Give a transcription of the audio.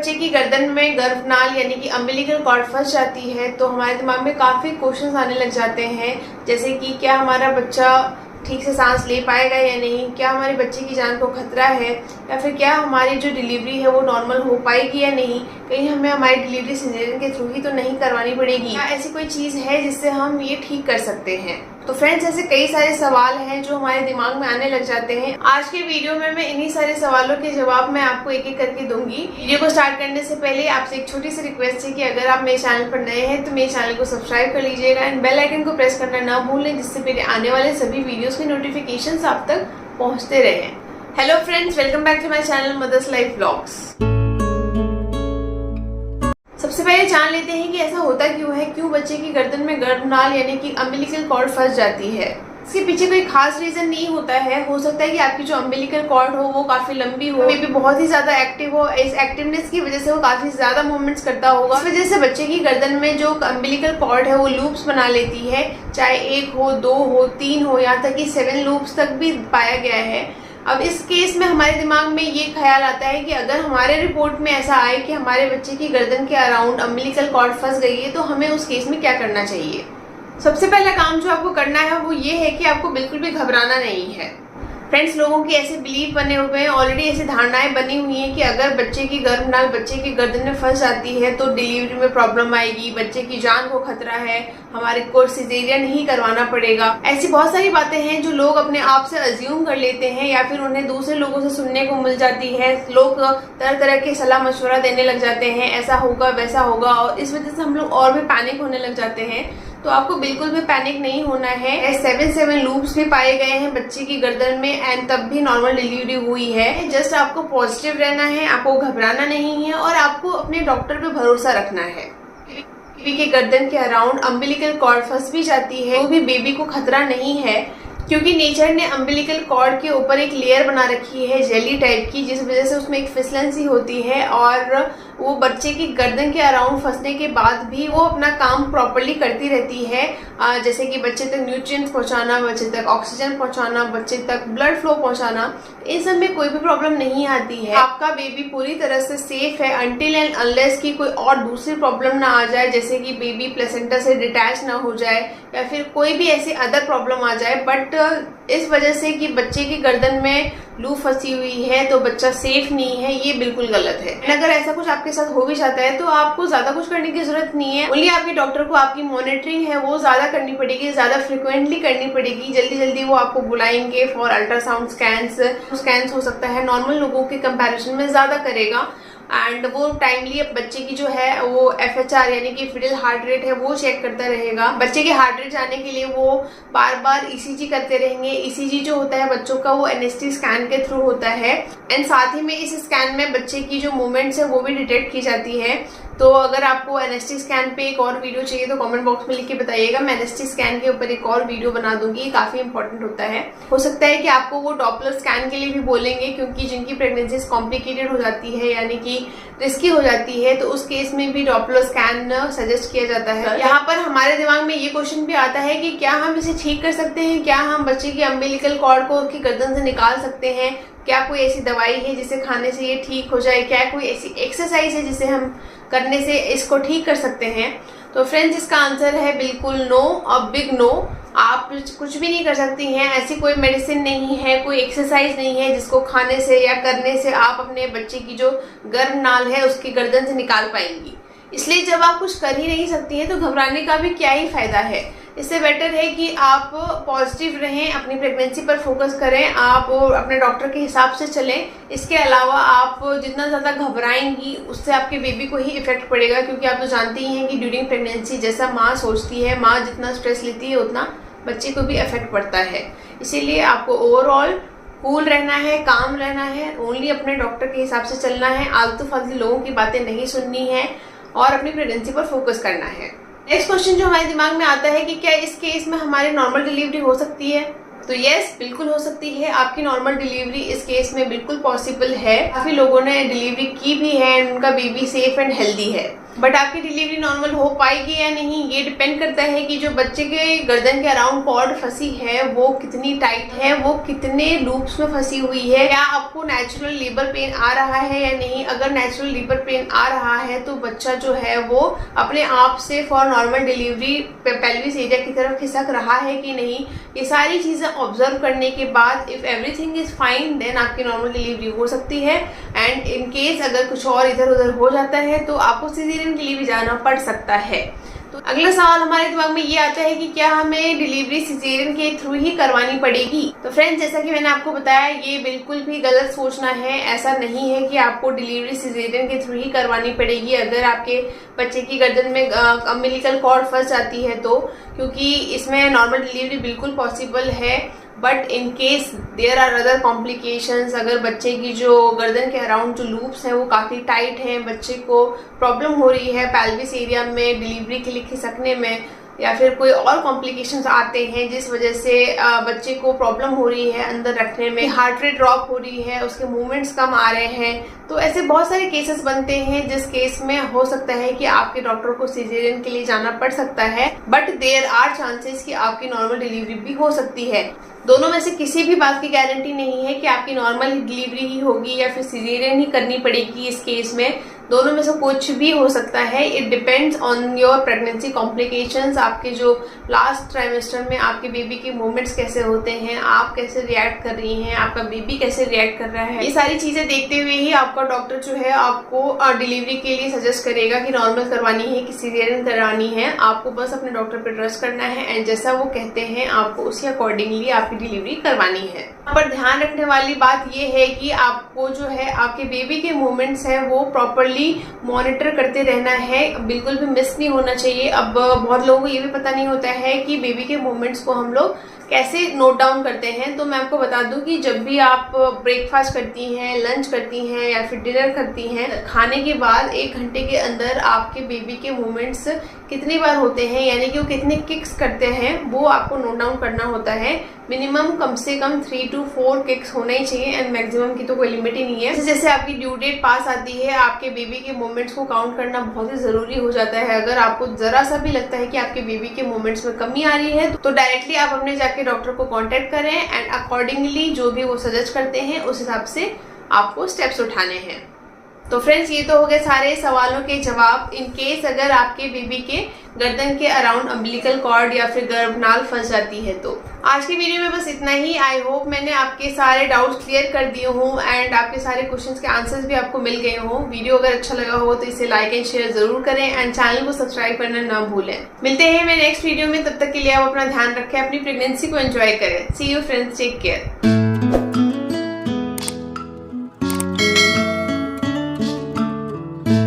बच्चे की गर्दन में गर्भनाल यानी कि अम्बिलिकल कॉर्ड फंस जाती है तो हमारे दिमाग में काफ़ी क्वेश्चंस आने लग जाते हैं, जैसे कि क्या हमारा बच्चा ठीक से सांस ले पाएगा या नहीं, क्या हमारे बच्चे की जान को खतरा है, या फिर क्या हमारी जो डिलीवरी है वो नॉर्मल हो पाएगी या नहीं, कहीं हमें हमारी डिलीवरी सिजेरियन के थ्रू ही तो नहीं करवानी पड़ेगी, क्या ऐसी कोई चीज़ है जिससे हम ये ठीक कर सकते हैं। तो फ्रेंड्स, ऐसे कई सारे सवाल हैं जो हमारे दिमाग में आने लग जाते हैं। आज के वीडियो में मैं इन्हीं सारे सवालों के जवाब मैं आपको एक एक करके दूंगी। वीडियो को स्टार्ट करने से पहले आपसे एक छोटी सी रिक्वेस्ट है कि अगर आप मेरे चैनल पर नए हैं तो मेरे चैनल को सब्सक्राइब कर लीजिएगा एंड बेल आइकन को प्रेस करना ना भूलें, जिससे मेरे आने वाले सभी वीडियोस के नोटिफिकेशंस आप तक पहुंचते रहें। Hello friends, welcome back to my channel mother's life vlogs. सबसे पहले जान लेते हैं कि ऐसा होता क्यों है, क्यों बच्चे की गर्दन में गर्भनाल यानी कि अम्बिलिकल कॉर्ड फंस जाती है। इसके पीछे कोई खास रीजन नहीं होता है। हो सकता है कि आपकी जो अम्बिलिकल कॉर्ड हो वो काफी लंबी हो, मे बी बहुत ही ज्यादा एक्टिव हो, इस एक्टिवनेस की वजह से वो काफी ज्यादा मूवमेंट्स करता होगा। इस वजह से बच्चे की गर्दन में जो अम्बिलिकल कॉर्ड है वो लूप्स बना लेती है, चाहे 1 हो, 2 हो, 3 हो, यहाँ तक कि 7 लूप्स तक भी पाया गया है। अब इस केस में हमारे दिमाग में ये ख्याल आता है कि अगर हमारे रिपोर्ट में ऐसा आए कि हमारे बच्चे की गर्दन के अराउंड अम्बिलिकल कॉर्ड फंस गई है तो हमें उस केस में क्या करना चाहिए। सबसे पहला काम जो आपको करना है वो ये है कि आपको बिल्कुल भी घबराना नहीं है। फ्रेंड्स, लोगों के ऐसे बिलीव बने हुए हैं, ऑलरेडी ऐसी धारणाएं बनी हुई हैं कि अगर बच्चे की गर्भनाल बच्चे की गर्दन में फंस जाती है तो डिलीवरी में प्रॉब्लम आएगी, बच्चे की जान को खतरा है, हमारे को सिजेरियन ही करवाना पड़ेगा। ऐसी बहुत सारी बातें हैं जो लोग अपने आप से अज्यूम कर लेते हैं या फिर उन्हें दूसरे लोगों से सुनने को मिल जाती है। लोग तरह तरह के सलाह मशवरा देने लग जाते हैं, ऐसा होगा वैसा होगा, और इस वजह से हम लोग और भी पैनिक होने लग जाते हैं। तो आपको बिल्कुल भी पैनिक नहीं होना है। 7 लूप्स भी पाए गए हैं बच्चे की गर्दन में एंड तब भी नॉर्मल डिलीवरी हुई है। जस्ट आपको पॉजिटिव रहना है, आपको घबराना नहीं है और आपको अपने डॉक्टर पे भरोसा रखना है। बेबी के गर्दन के अराउंड अम्बिलिकल कॉर्ड फंस भी जाती है तो भी बेबी को खतरा नहीं है, क्योंकि नेचर ने अम्बिलिकल कॉर्ड के ऊपर एक लेयर बना रखी है जेली टाइप की, जिस वजह से उसमें एक फिसलेंसी होती है और वो बच्चे की गर्दन के अराउंड फंसने के बाद भी वो अपना काम प्रॉपर्ली करती रहती है, जैसे कि बच्चे तक न्यूट्रिएंट्स पहुंचाना, बच्चे तक ऑक्सीजन पहुंचाना, बच्चे तक ब्लड फ्लो पहुंचाना। इन सब में कोई भी प्रॉब्लम नहीं आती है। आपका बेबी पूरी तरह से सेफ है अनटिल एंड अनलेस की कोई और दूसरी प्रॉब्लम ना आ जाए, जैसे कि बेबी प्लेसेंटा से डिटैच ना हो जाए या फिर कोई भी ऐसी अदर प्रॉब्लम आ जाए। बट इस वजह से कि बच्चे की गर्दन में लूप फंसी हुई है तो बच्चा सेफ नहीं है, ये बिल्कुल गलत है। अगर ऐसा कुछ आपके साथ हो भी जाता है तो आपको ज्यादा कुछ करने की जरूरत नहीं है। ओनली आपके डॉक्टर को आपकी मॉनिटरिंग है वो ज्यादा करनी पड़ेगी, ज्यादा फ्रिक्वेंटली करनी पड़ेगी। जल्दी जल्दी वो आपको बुलाएंगे फॉर अल्ट्रासाउंड स्कैन्स हो सकता है नॉर्मल लोगों के कंपैरिजन में ज्यादा करेगा एंड वो टाइमली बच्चे की जो है वो FHR यानी कि फिडल हार्ट रेट है वो चेक करता रहेगा। बच्चे की हार्ट रेट जानने के लिए वो बार बार ECG करते रहेंगे। ECG जो होता है बच्चों का वो NST स्कैन के थ्रू होता है एंड साथ ही में इस स्कैन में बच्चे की जो मूवमेंट्स है वो भी डिटेक्ट की जाती है। तो अगर आपको NST स्कैन पे एक और वीडियो चाहिए तो कमेंट बॉक्स में लिख के बताइएगा, मैं NST स्कैन के ऊपर एक और वीडियो बना दूंगी, ये काफी इंपॉर्टेंट होता है। हो सकता है कि आपको वो डॉपलर स्कैन के लिए भी बोलेंगे, क्योंकि जिनकी प्रेगनेंसी कॉम्प्लिकेटेड हो जाती है यानी कि रिस्की हो जाती है तो उस केस में भी डॉपलर स्कैन सजेस्ट किया जाता है। यहाँ पर हमारे दिमाग में ये क्वेश्चन भी आता है कि क्या हम इसे ठीक कर सकते हैं, क्या हम बच्चे की अम्बिलिकल कॉर्ड को की गर्दन से निकाल सकते हैं, क्या कोई ऐसी दवाई है जिसे खाने से ये ठीक हो जाए, क्या कोई ऐसी एक्सरसाइज है जिसे हम करने से इसको ठीक कर सकते हैं। तो फ्रेंड्स, इसका आंसर है बिल्कुल नो, अ बिग नो। आप कुछ भी नहीं कर सकती हैं, ऐसी कोई मेडिसिन नहीं है, कोई एक्सरसाइज नहीं है जिसको खाने से या करने से आप अपने बच्चे की जो गर्भनाल है उसकी गर्दन से निकाल पाएंगी। इसलिए जब आप कुछ कर ही नहीं सकती हैं तो घबराने का भी क्या ही फायदा है। इससे बेटर है कि आप पॉजिटिव रहें, अपनी प्रेगनेंसी पर फोकस करें, आप अपने डॉक्टर के हिसाब से चलें। इसके अलावा आप जितना ज़्यादा घबराएंगी उससे आपके बेबी को ही इफेक्ट पड़ेगा, क्योंकि आप तो जानते ही हैं कि ड्यूरिंग प्रेगनेंसी जैसा माँ सोचती है, माँ जितना स्ट्रेस लेती है उतना बच्चे को भी इफेक्ट पड़ता है। इसीलिए आपको ओवरऑल कूल रहना है, काम रहना है, ओनली अपने डॉक्टर के हिसाब से चलना है, आलतू फालतू लोगों की बातें नहीं सुननी है और अपनी प्रेगनेंसी पर फोकस करना है। नेक्स्ट क्वेश्चन जो हमारे दिमाग में आता है कि क्या इस केस में हमारी नॉर्मल डिलीवरी हो सकती है। तो यस, बिल्कुल हो सकती है। आपकी नॉर्मल डिलीवरी इस केस में बिल्कुल पॉसिबल है। काफी लोगों ने डिलीवरी की भी है, उनका बेबी सेफ एंड हेल्दी है। बट आपकी डिलीवरी नॉर्मल हो पाएगी या नहीं ये डिपेंड करता है कि जो बच्चे के गर्दन के अराउंड कॉर्ड फंसी है वो कितनी टाइट है, वो कितने लूप्स में फंसी हुई है, क्या आपको नेचुरल लेबर पेन आ रहा है या नहीं। अगर नेचुरल लेबर पेन आ रहा है तो बच्चा जो है वो अपने आप से for normal delivery pelvis area की तरफ खिसक रहा है कि नहीं, ये सारी चीजें ऑब्जर्व करने के बाद if everything is fine then आपकी नॉर्मल डिलीवरी हो सकती है। एंड इन केस अगर कुछ और इधर उधर हो जाता है तो आपको सिजेरियन के लिए भी जाना पड़ सकता है। तो अगला सवाल हमारे दिमाग में ये आता है कि क्या हमें डिलीवरी सिजेरियन के थ्रू ही करवानी पड़ेगी। तो फ्रेंड्स, जैसा कि मैंने आपको बताया ये बिल्कुल भी गलत सोचना है। ऐसा नहीं है कि आपको डिलीवरी सिजेरियन के थ्रू ही करवानी पड़ेगी अगर आपके बच्चे की गर्दन में अम्बिलिकल कॉर्ड फंस जाती है तो, क्योंकि इसमें नॉर्मल डिलीवरी बिल्कुल पॉसिबल है। But in case there are other complications, अगर बच्चे की जो गर्दन के अराउंड जो लूप्स हैं वो काफ़ी टाइट हैं, बच्चे को प्रॉब्लम हो रही है पेल्विस एरिया में डिलीवरी के लिए खिसकने में, या फिर कोई और कॉम्प्लिकेशंस आते हैं जिस वजह से बच्चे को प्रॉब्लम हो रही है अंदर रखने में, हार्ट रेट ड्रॉप हो रही है, उसके मूवमेंट्स कम आ रहे हैं, तो ऐसे बहुत सारे केसेस बनते हैं जिस केस में हो सकता है कि आपके डॉक्टर को सिजेरियन के लिए जाना पड़ सकता है। बट देयर आर चांसेस कि आपकी नॉर्मल डिलीवरी भी हो सकती है। दोनों में से किसी भी बात की गारंटी नहीं है कि आपकी नॉर्मल डिलीवरी ही होगी या फिर सिजेरियन ही करनी पड़ेगी। इस केस में दोनों में से कुछ भी हो सकता है। It depends on your pregnancy complications, आपके जो लास्ट ट्राइमेस्टर में आपके बेबी के मूवमेंट्स कैसे होते हैं, आप कैसे रिएक्ट कर रही हैं, आपका बेबी कैसे रिएक्ट कर रहा है, ये सारी चीजें देखते हुए ही आपका डॉक्टर जो है आपको डिलीवरी के लिए सजेस्ट करेगा कि नॉर्मल करवानी है कि सिजेरियन करवानी है। आपको बस अपने डॉक्टर पर ट्रस्ट करना है एंड जैसा वो कहते हैं आपको उसी अकॉर्डिंगली आपकी डिलीवरी करवानी है। यहाँ पर ध्यान रखने वाली बात ये है कि आपको जो है आपके बेबी के मूवमेंट्स हैं वो प्रॉपरली मॉनिटर करते रहना है, बिल्कुल भी मिस नहीं होना चाहिए। अब बहुत लोगों को ये भी पता नहीं होता है कि बेबी के मूवमेंट्स को हम लोग कैसे नोट डाउन करते हैं। तो मैं आपको बता दूं कि जब भी आप ब्रेकफास्ट करती हैं, लंच करती हैं या फिर डिनर करती हैं, खाने के बाद 1 घंटे के अंदर आपके बेबी के मूवमेंट्स कितनी बार होते हैं, यानी कि वो कितने किक्स करते हैं, वो आपको नोट डाउन करना होता है। मिनिमम कम से कम 3 to 4 किक्स होना ही चाहिए एंड मैक्सिमम की तो कोई लिमिट ही नहीं है। जैसे आपकी ड्यू डेट पास आती है, आपके बेबी के मूवमेंट्स को काउंट करना बहुत ही जरूरी हो जाता है। अगर आपको जरा सा भी लगता है कि आपके बेबी के मूवमेंट्स में कमी आ रही है तो डायरेक्टली आप अपने जाके डॉक्टर को कांटेक्ट करें एंड अकॉर्डिंगली जो भी वो सजेस्ट करते हैं उस हिसाब से आपको स्टेप्स उठाने हैं। तो फ्रेंड्स, ये तो हो गए सारे सवालों के जवाब। इन केस अगर आपके बेबी के गर्दन के अराउंड अम्बिलिकल कॉर्ड या फिर गर्भनाल फंस जाती है तो आज की वीडियो में बस इतना ही। आई होप मैंने आपके सारे डाउट्स क्लियर कर दिए हों एंड आपके सारे क्वेश्चंस के आंसर्स भी आपको मिल गए हों। वीडियो अगर अच्छा लगा हो तो इसे लाइक एंड शेयर जरूर करें एंड चैनल को सब्सक्राइब करना ना भूलें। मिलते हैं मैं नेक्स्ट वीडियो में, तब तक के लिए आप अपना ध्यान रखें, अपनी प्रेगनेंसी को एंजॉय करें। सी यू फ्रेंड्स, टेक केयर।